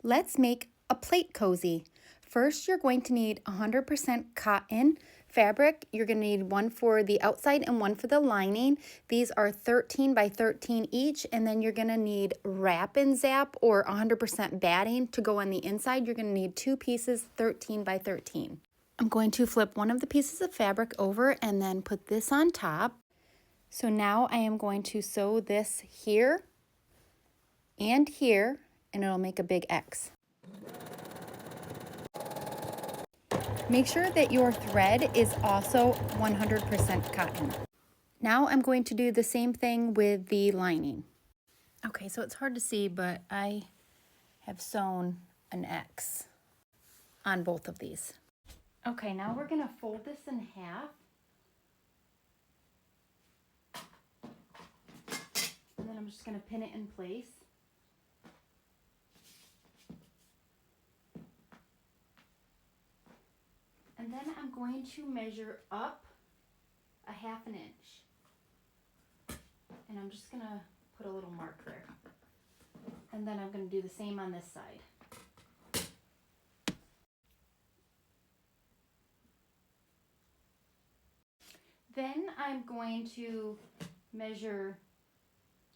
Let's make a plate cozy. First, you're going to need 100% cotton fabric. You're going to need one for the outside and one for the lining. These are 13 by 13 each, and then you're going to need wrap and zap or 100% batting to go on the inside. You're going to need 2 pieces 13 by 13. I'm going to flip one of the pieces of fabric over and then put this on top. So now I am going to sew this here and here, and it'll make a big X. Make sure that your thread is also 100% cotton. Now I'm going to do the same thing with the lining. Okay, so it's hard to see, but I have sewn an X on both of these. Okay, now we're going to fold this in half. And then I'm just going to pin it in place. And then I'm going to measure up a 1/2 inch. And I'm just going to put a little mark there. And then I'm going to do the same on this side. Then I'm going to measure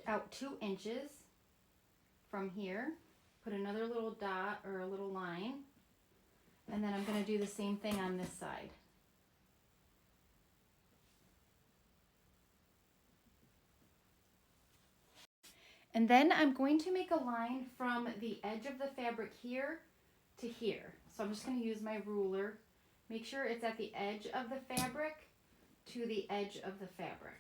out 2 inches from here, put another little dot or a little line, and then I'm going to do the same thing on this side. And then I'm going to make a line from the edge of the fabric here to here. So I'm just going to use my ruler. Make sure it's at the edge of the fabric to the edge of the fabric.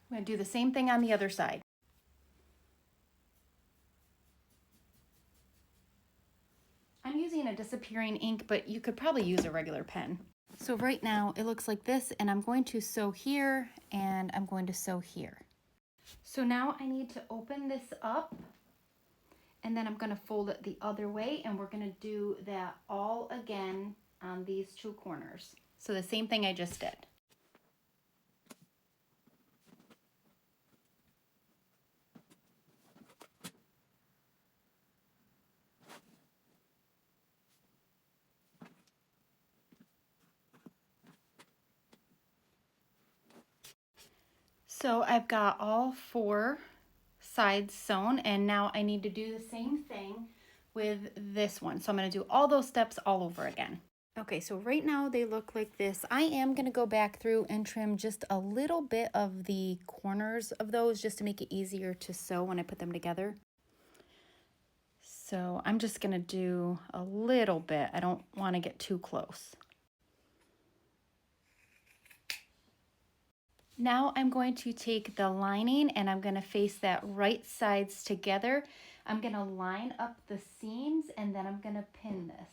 I'm going to do the same thing on the other side. I'm using a disappearing ink, but you could probably use a regular pen. So right now it looks like this, and I'm going to sew here and I'm going to sew here. So now I need to open this up, and then I'm going to fold it the other way, and we're going to do that all again on these 2 corners. So the same thing I just did. So I've got all 4 sides sewn, and now I need to do the same thing with this one. So I'm going to do all those steps all over again. Okay, so right now they look like this. I am going to go back through and trim just a little bit of the corners of those just to make it easier to sew when I put them together. So I'm just going to do a little bit. I don't want to get too close. Now I'm going to take the lining and I'm going to face that right sides together. I'm going to line up the seams and then I'm going to pin this.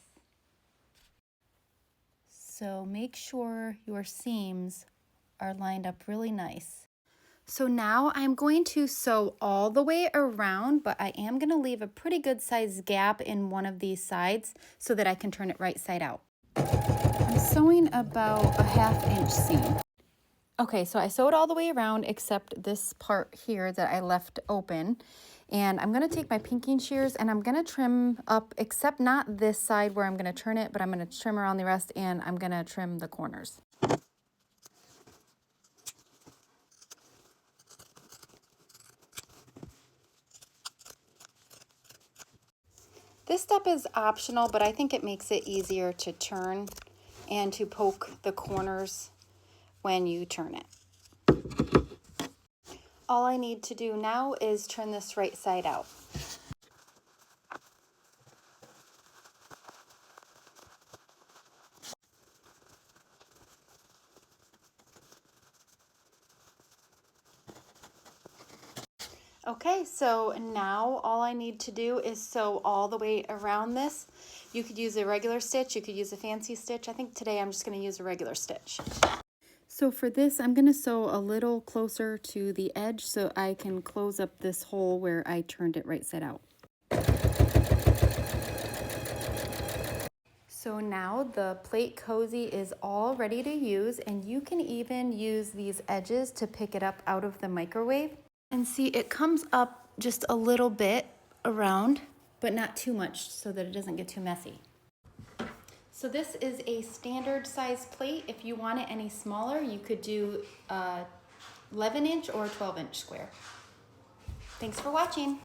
So make sure your seams are lined up really nice. So now I'm going to sew all the way around, but I am going to leave a pretty good sized gap in one of these sides so that I can turn it right side out. I'm sewing about a 1/2 inch seam. Okay, so I sewed all the way around except this part here that I left open. And I'm going to take my pinking shears and I'm going to trim up, except not this side where I'm going to turn it, but I'm going to trim around the rest and I'm going to trim the corners. This step is optional, but I think it makes it easier to turn and to poke the corners when you turn it. All I need to do now is turn this right side out. Okay, so now all I need to do is sew all the way around this. You could use a regular stitch, you could use a fancy stitch. I think today I'm just going to use a regular stitch. So for this, I'm going to sew a little closer to the edge so I can close up this hole where I turned it right side out. So now the plate cozy is all ready to use, and you can even use these edges to pick it up out of the microwave. And see, it comes up just a little bit around, but not too much so that it doesn't get too messy. So this is a standard size plate. If you want it any smaller, you could do 11-inch or 12-inch square. Thanks for watching.